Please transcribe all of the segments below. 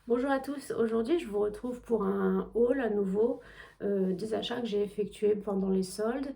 Bonjour à tous, aujourd'hui je vous retrouve pour un haul à nouveau des achats que j'ai effectués pendant les soldes,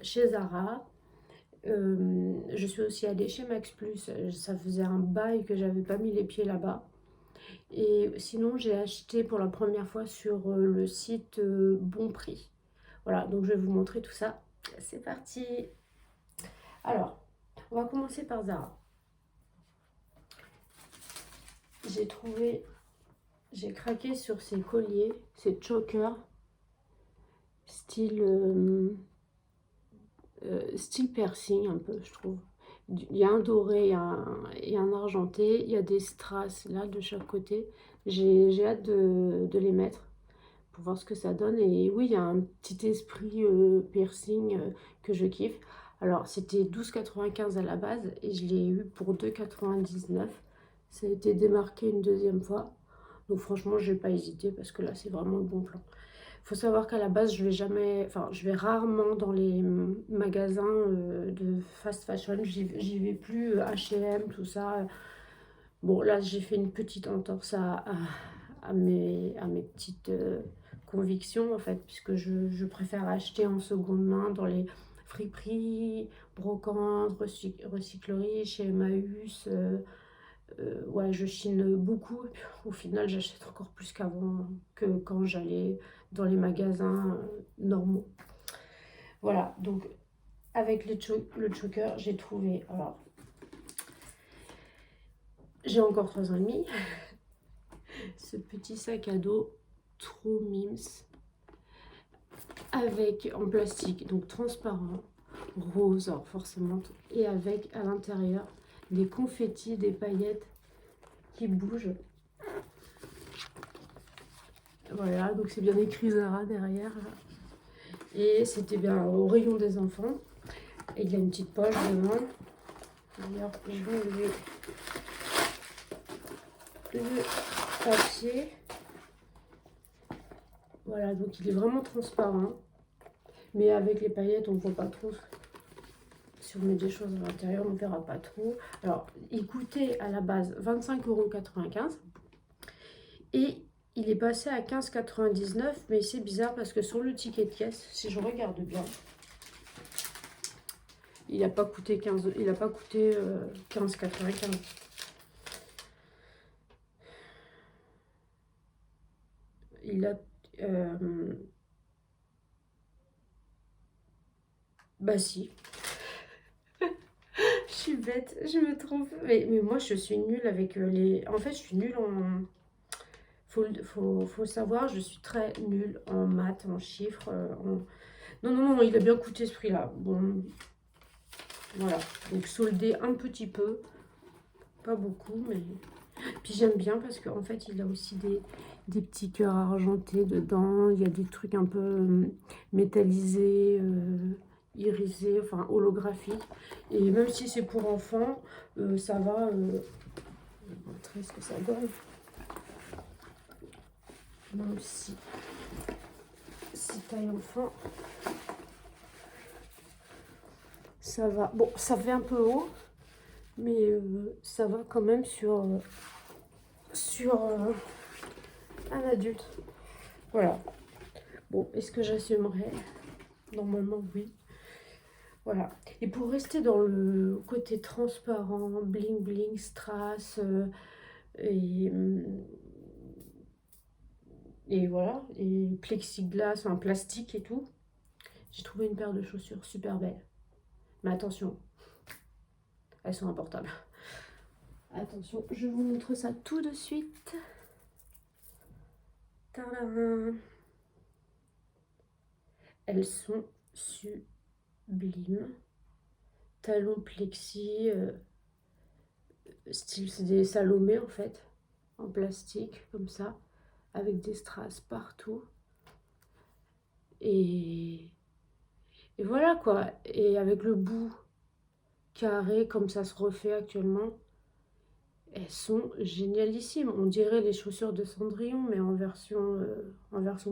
chez Zara. Je suis aussi allée chez Max Plus, ça faisait un bail que j'avais pas mis les pieds là-bas. Et sinon j'ai acheté pour la première fois sur le site Bon Prix. Voilà, donc je vais vous montrer tout ça. C'est parti. Alors, on va commencer par Zara. J'ai trouvé, j'ai craqué sur ces colliers, ces chokers style, style piercing un peu, je trouve. Il y a un doré et un argenté. Il y a des strass là de chaque côté. J'ai hâte de les mettre pour voir ce que ça donne. Et oui, il y a un petit esprit piercing que je kiffe. Alors, c'était 12,95 à la base et je l'ai eu pour 2,99. Ça a été démarqué une deuxième fois. Donc franchement, je n'ai pas hésité parce que là, c'est vraiment le bon plan. Faut savoir qu'à la base, je vais jamais, enfin, je vais rarement dans les magasins de fast fashion. J'y vais plus, H&M, tout ça. Bon, là, j'ai fait une petite entorse à mes petites convictions, en fait, puisque je préfère acheter en seconde main dans les friperies, brocantes, recycleries, chez Emmaüs. Ouais, je chine beaucoup. Et puis, au final, j'achète encore plus qu'avant, que quand j'allais dans les magasins normaux. Voilà, donc avec le choker, j'ai trouvé. Alors, j'ai encore 3 ans et demi. Ce petit sac à dos trop mimes avec en plastique, donc transparent, rose, alors forcément, et avec à l'intérieur des confettis, des paillettes qui bougent. Voilà, donc c'est bien écrit Zara derrière. Là. Et c'était bien au rayon des enfants. Et il y a une petite poche devant. D'ailleurs, je vais enlever le papier. Voilà, donc il est vraiment transparent. Mais avec les paillettes, on ne voit pas trop. Si on met des choses à l'intérieur, on ne verra pas trop. Alors, il coûtait à la base 25,95 €. Et il est passé à 15,99 €. Mais c'est bizarre parce que sur le ticket de caisse, si je regarde bien, il n'a pas coûté 15,95 €. Il a... bah si, je suis bête, je me trompe. Mais moi, je suis nulle avec les... En fait, je suis nulle en... Faut savoir, je suis très nulle en maths, en chiffres. Non, non, non, il a bien coûté ce prix-là. Bon, voilà. Donc, soldé un petit peu. Pas beaucoup, mais... Puis j'aime bien parce qu'en fait, il a aussi des petits cœurs argentés dedans. Il y a des trucs un peu métallisés, irisés, enfin holographiques. Et même si c'est pour enfants, ça va. Je vais vous montrer ce que ça donne. Moi aussi, si taille enfant, ça va. Bon, ça fait un peu haut, mais ça va quand même sur un adulte. Voilà. Bon, est-ce que j'assumerai? Normalement, oui. Voilà. Et pour rester dans le côté transparent, bling bling, strass, et, hum, et voilà, et plexiglas, en plastique et tout, j'ai trouvé une paire de chaussures super belles. Mais attention, elles sont importables. Attention, je vous montre ça tout de suite. Tadam. Elles sont sublimes. Talons plexi, style, c'est des Salomé en fait, en plastique, comme ça, avec des strass partout. Et, et voilà quoi. Et avec le bout carré, comme ça se refait actuellement, elles sont génialissimes. On dirait les chaussures de Cendrillon, mais en version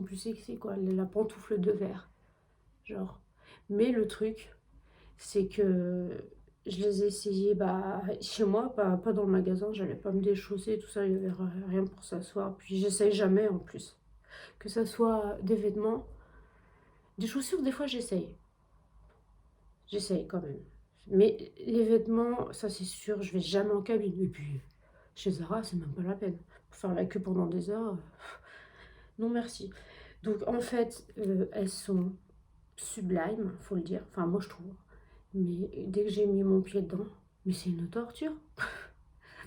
plus sexy, quoi. La pantoufle de verre, genre. Mais le truc, c'est que Je les ai essayés chez moi, pas dans le magasin, j'allais pas me déchausser, tout ça, il y avait rien pour s'asseoir. Puis j'essaye jamais en plus. Que ça soit des vêtements, des chaussures, des fois j'essaye. J'essaye quand même. Mais les vêtements, ça c'est sûr, je vais jamais en cabine. Et puis, chez Zara, c'est même pas la peine. Pour faire la queue pendant des heures, non merci. Donc en fait, elles sont sublimes, faut le dire. Enfin, moi je trouve. Mais dès que j'ai mis mon pied dedans, mais c'est une torture.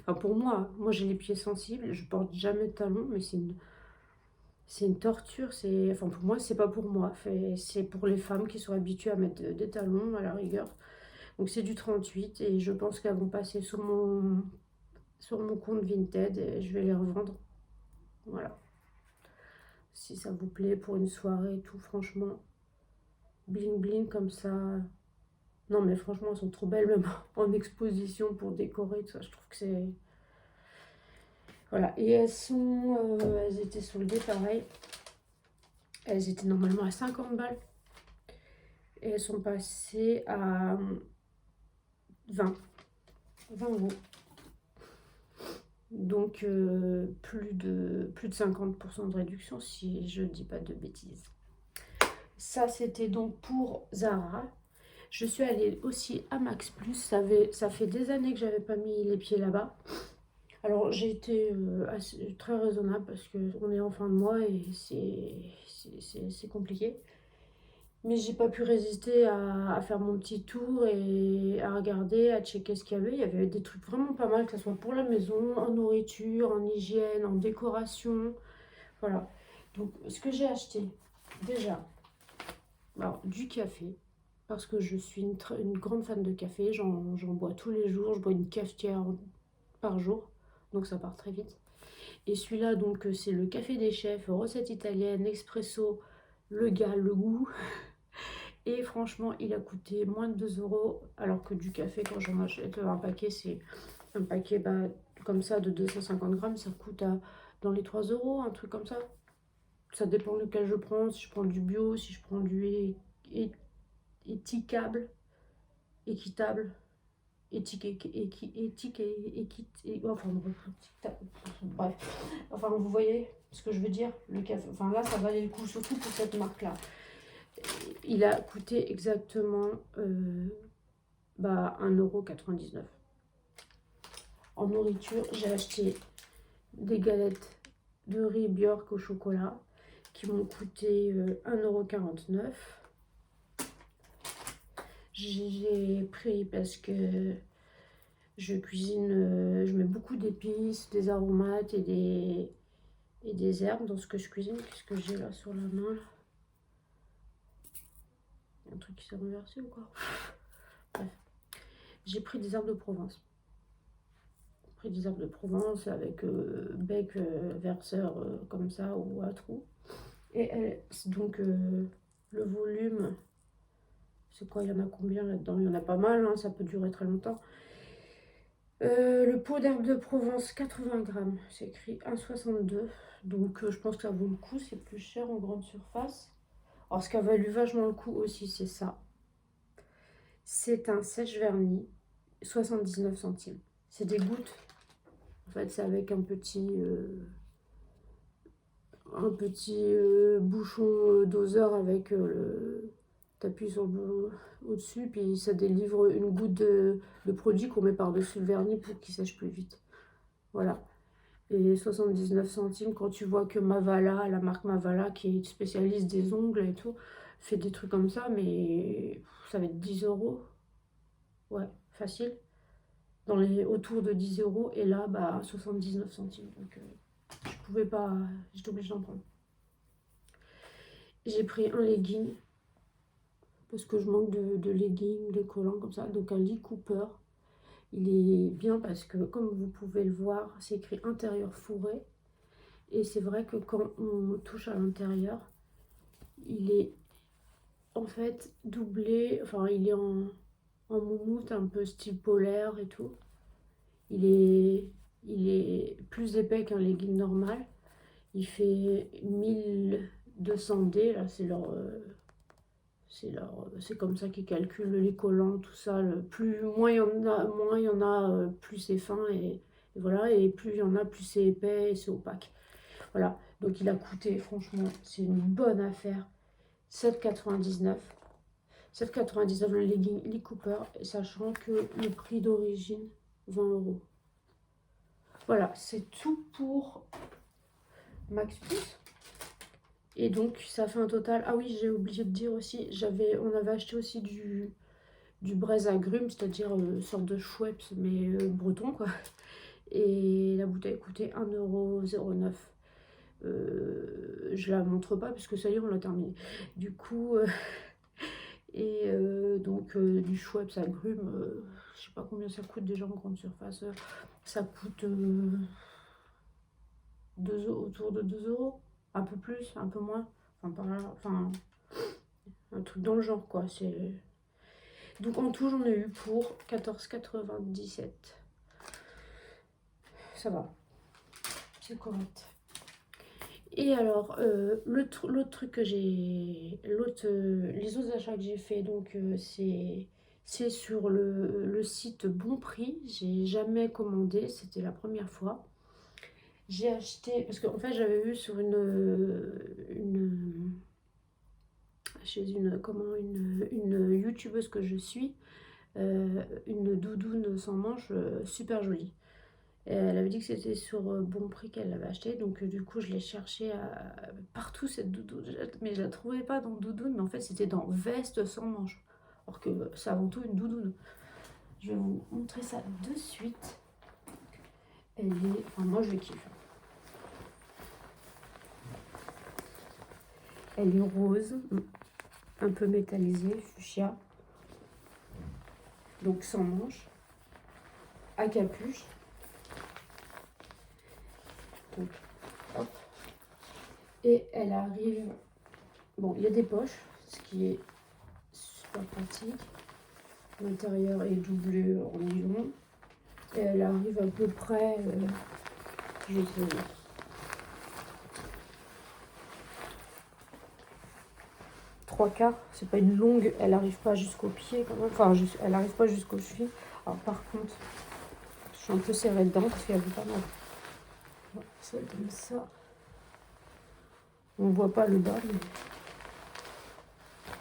Enfin, pour moi j'ai les pieds sensibles, je porte jamais de talons, mais c'est une torture. Enfin, pour moi, c'est pas pour moi. C'est pour les femmes qui sont habituées à mettre des talons à la rigueur. Donc c'est du 38 et je pense qu'elles vont passer sur mon compte Vinted et je vais les revendre. Voilà. Si ça vous plaît pour une soirée et tout, franchement, bling bling comme ça. Non mais franchement, elles sont trop belles même en exposition pour décorer, tout ça. Je trouve que c'est... Voilà. Et elles étaient soldées pareil. Elles étaient normalement à 50 balles. Et elles sont passées à 20 euros. Donc plus de 50% de réduction si je dis pas de bêtises. Ça c'était donc pour Zara. Je suis allée aussi à Max Plus. Ça fait des années que j'avais pas mis les pieds là-bas. Alors j'ai été très raisonnable parce qu'on est en fin de mois et c'est compliqué. Mais j'ai pas pu résister à faire mon petit tour et à regarder, à checker ce qu'il y avait. Il y avait des trucs vraiment pas mal, que ce soit pour la maison, en nourriture, en hygiène, en décoration. Voilà. Donc ce que j'ai acheté, déjà, alors, du café, parce que je suis une grande fan de café. J'en bois tous les jours, je bois une cafetière par jour, donc ça part très vite. Et celui-là, donc c'est le café des chefs, recette italienne, expresso, le gars, le goût. Et franchement, il a coûté moins de 2 euros, alors que du café, quand j'en achète un paquet, c'est un paquet comme ça de 250 grammes, ça coûte dans les 3 euros, un truc comme ça. Ça dépend lequel je prends, si je prends du bio, si je prends du étiquable, équitable, bref. Enfin, vous voyez ce que je veux dire, le café. Enfin, là, ça valait le coup, surtout pour cette marque-là. Il a coûté exactement 1,99 €. En nourriture, j'ai acheté des galettes de riz Björk au chocolat qui m'ont coûté 1,49 €. J'ai pris parce que je cuisine, je mets beaucoup d'épices, des aromates et des herbes dans ce que je cuisine. Qu'est-ce que j'ai là sur la main? Il y a un truc qui s'est renversé ou quoi? Bref. J'ai pris des herbes de Provence. Des herbes de Provence avec bec verseur comme ça ou à trous. Et donc le volume, c'est quoi? Il y en a combien là-dedans? Il y en a pas mal, hein, ça peut durer très longtemps. Le pot d'herbes de Provence, 80 grammes, c'est écrit 1,62 €. Donc je pense que ça vaut le coup, c'est plus cher en grande surface. Alors ce qui a valu vachement le coup aussi, c'est ça. C'est un sèche-vernis, 79 centimes. C'est des gouttes. En fait, c'est avec un petit bouchon doseur avec t'appuies sur au-dessus, puis ça délivre une goutte de produit qu'on met par-dessus le vernis pour qu'il sèche plus vite. Voilà. Et 79 centimes, quand tu vois que Mavala, la marque Mavala, qui est spécialiste des ongles et tout, fait des trucs comme ça, mais ça va être 10 €. Ouais, facile. Autour de 10 €. Et là, 79 centimes. Donc, je pouvais pas, j'étais obligée d'en prendre. J'ai pris un legging, parce que je manque de leggings, de collants comme ça. Donc, un Lee Cooper. Il est bien parce que, comme vous pouvez le voir, c'est écrit intérieur fourré. Et c'est vrai que quand on touche à l'intérieur, il est en fait doublé, enfin il est en moumoute, un peu style polaire et tout. Il est plus épais qu'un legging normal. Il fait 1200 D, là c'est C'est comme ça qu'ils calculent les collants, tout ça. Moins il y en a, plus c'est fin et voilà. Et plus il y en a, plus c'est épais et c'est opaque. Voilà. Donc il a coûté, franchement, c'est une bonne affaire. 7,99. 7,99 le legging Lee Cooper, sachant que le prix d'origine, 20 euros. Voilà, c'est tout pour Max Plus. Et donc, ça fait un total... Ah oui, j'ai oublié de dire aussi, on avait acheté aussi du braise agrumes, c'est-à-dire sorte de Schweppes, mais breton, quoi. Et la bouteille coûtait 1,09 €. Je la montre pas, parce que ça y est, on l'a terminé. Du coup... donc, du Schweppes agrumes, je sais pas combien ça coûte déjà en grande surface. Ça coûte autour de 2 €. Un peu plus, un peu moins. Enfin, par là, enfin, un truc dans le genre, quoi. Donc, en tout, j'en ai eu pour 14,97 €. Ça va. C'est correct. Et alors, l'autre truc que j'ai... les autres achats que j'ai fait, donc, c'est sur le site Bon Prix. J'ai jamais commandé, c'était la première fois. J'ai acheté, parce qu'en fait j'avais vu sur chez une youtubeuse que je suis, une doudoune sans manches super jolie. Et elle avait dit que c'était sur Bon Prix qu'elle l'avait acheté, donc du coup je l'ai cherchée partout cette doudoune, mais je la trouvais pas dans doudoune, mais en fait c'était dans veste sans manches, alors que c'est avant tout une doudoune. Je vais vous montrer ça de suite. Enfin, moi je kiffe. Elle est rose, un peu métallisée, fuchsia, donc sans manches, à capuche. Donc, hop. Et elle arrive... Bon, il y a des poches, ce qui est super pratique. L'intérieur est doublé en nylon. Et elle arrive à peu près... je sais... 3/4, c'est pas une longue, elle arrive pas jusqu'au pied quand même, enfin elle arrive pas jusqu'au cheville. Alors par contre, je suis un peu serrée dedans parce qu'il y avait pas mal. Ça donne ça. On voit pas le bas, mais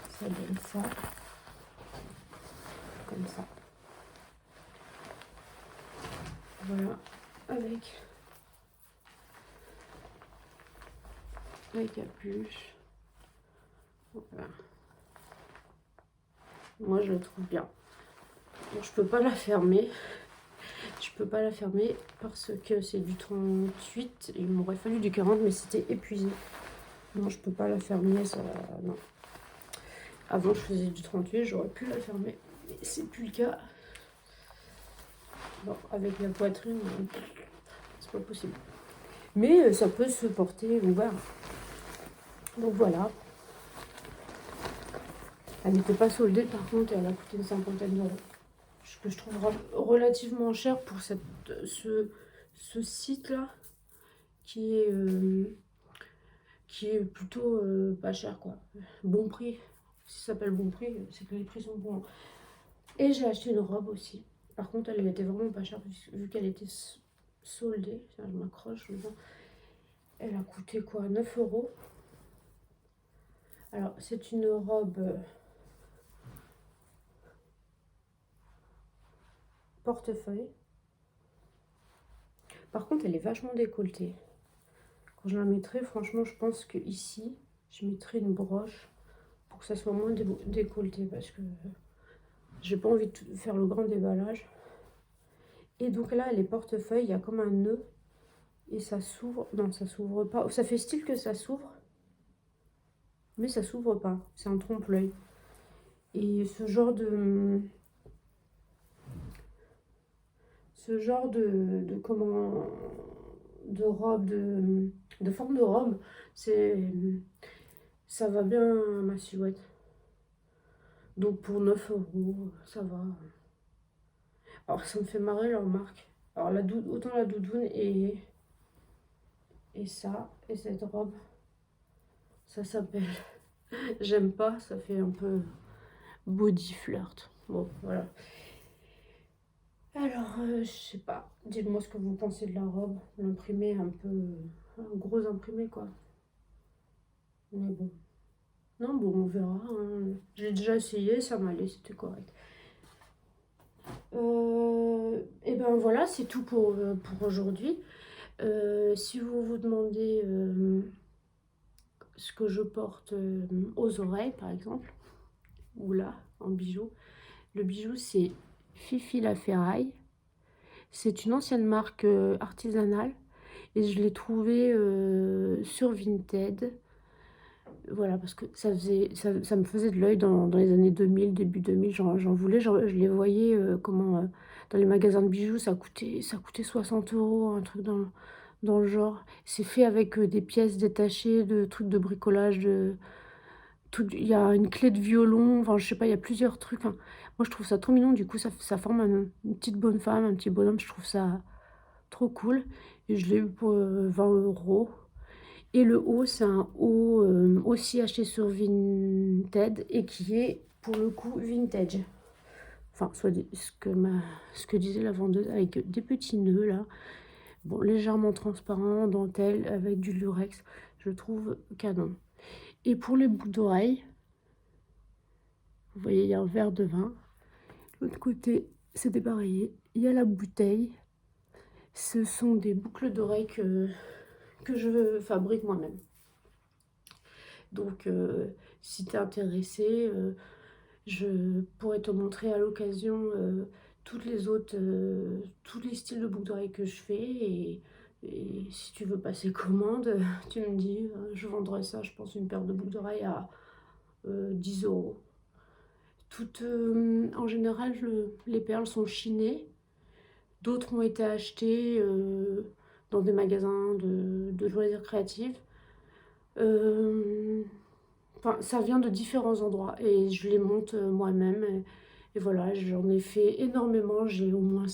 ça donne ça. Comme ça. Voilà, avec la capuche. Voilà. Moi je la trouve bien. Bon, je peux pas la fermer. Je peux pas la fermer parce que c'est du 38. Il m'aurait fallu du 40, mais c'était épuisé. Non, je peux pas la fermer, ça... Non. Avant, je faisais du 38, j'aurais pu la fermer. Mais c'est plus le cas. Bon, avec la poitrine, c'est pas possible. Mais ça peut se porter ouvert. Donc voilà. Elle n'était pas soldée, par contre, elle a coûté une 50aine d'euros. Ce que je trouve relativement cher pour ce site-là, qui est plutôt pas cher, quoi. Bon prix. Si ça s'appelle Bon Prix, c'est que les prix sont bons. Et j'ai acheté une robe aussi. Par contre, elle était vraiment pas chère, vu qu'elle était soldée. Tiens, je m'accroche. Elle a coûté quoi, 9 €. Alors, c'est une robe portefeuille. Par contre, elle est vachement décolletée. Quand je la mettrai, franchement, je pense que ici, je mettrai une broche pour que ça soit moins décolleté, parce que j'ai pas envie de faire le grand déballage. Et donc là, elle est portefeuille, il y a comme un nœud et ça s'ouvre. Non, ça s'ouvre pas. Ça fait style que ça s'ouvre, mais ça s'ouvre pas. C'est un trompe-l'œil. Et ce genre de comment, de robe, de forme de robe, ça va bien à ma silhouette. Donc pour 9 €, ça va. Alors ça me fait marrer leur marque. Alors autant la doudoune et ça, et cette robe, ça s'appelle J'aime pas, ça fait un peu body flirt. Bon, voilà. Alors, je sais pas. Dites-moi ce que vous pensez de la robe. L'imprimé un peu... un gros imprimé, quoi. Mais bon. Non, bon, on verra, hein. J'ai déjà essayé, ça m'allait, c'était correct. Et ben voilà, c'est tout pour aujourd'hui. Si vous vous demandez ce que je porte aux oreilles, par exemple, ou là, en bijou, le bijou, c'est Fifi la Ferraille. C'est une ancienne marque artisanale et je l'ai trouvé sur Vinted. Voilà, parce que ça me faisait de l'œil dans les années 2000, début 2000, j'en voulais, je les voyais dans les magasins de bijoux, ça coûtait 60 euros, un truc dans le genre. C'est fait avec des pièces détachées, de trucs de bricolage, il y a une clé de violon, enfin je sais pas, il y a plusieurs trucs, hein. Moi je trouve ça trop mignon, du coup ça forme une petite bonne femme, un petit bonhomme, je trouve ça trop cool. Et je l'ai eu pour 20 euros. Et le haut, c'est un haut aussi acheté sur Vinted et qui est pour le coup vintage. Enfin, ce que disait la vendeuse, avec des petits nœuds là. Bon, légèrement transparent, dentelle, avec du lurex. Je trouve canon. Et pour les boucles d'oreilles, vous voyez, il y a un verre de vin. L'autre côté, c'est dépareillé. Il y a la bouteille. Ce sont des boucles d'oreilles que je fabrique moi-même. Donc, si tu es intéressé, je pourrais te montrer à l'occasion tous les styles de boucles d'oreilles que je fais. Et si tu veux passer commande, tu me dis, je vendrai ça, je pense, une paire de boucles d'oreilles à 10 euros. En général, les perles sont chinées. D'autres ont été achetées dans des magasins de loisirs créatifs. Enfin, ça vient de différents endroits et je les monte moi-même. Et voilà, j'en ai fait énormément. J'ai au moins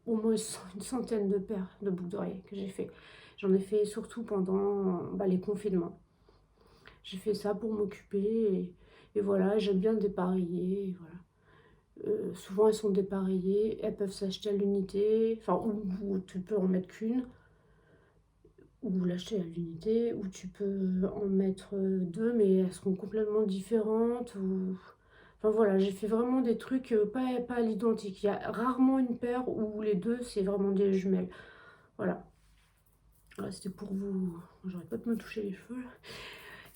une centaine de paires de boucles d'oreilles que j'ai fait. J'en ai fait surtout pendant les confinements. J'ai fait ça pour m'occuper et voilà, j'aime bien dépareiller. Voilà. Souvent elles sont dépareillées, elles peuvent s'acheter à l'unité, enfin ou tu peux en mettre qu'une, ou l'acheter à l'unité, ou tu peux en mettre deux, mais elles seront complètement différentes. Enfin voilà, j'ai fait vraiment des trucs pas à l'identique. Il y a rarement une paire où les deux, c'est vraiment des jumelles. Voilà. Voilà, c'était pour vous... J'aurais pas pu me toucher les cheveux.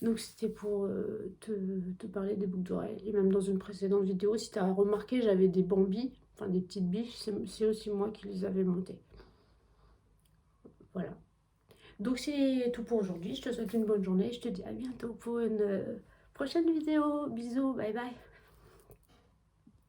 Donc c'était pour te parler des boucles d'oreilles. Et même dans une précédente vidéo, si tu as remarqué, j'avais des bambis, enfin des petites biches. C'est aussi moi qui les avais montées. Voilà. Donc c'est tout pour aujourd'hui. Je te souhaite une bonne journée. Je te dis à bientôt pour une prochaine vidéo. Bisous, bye bye.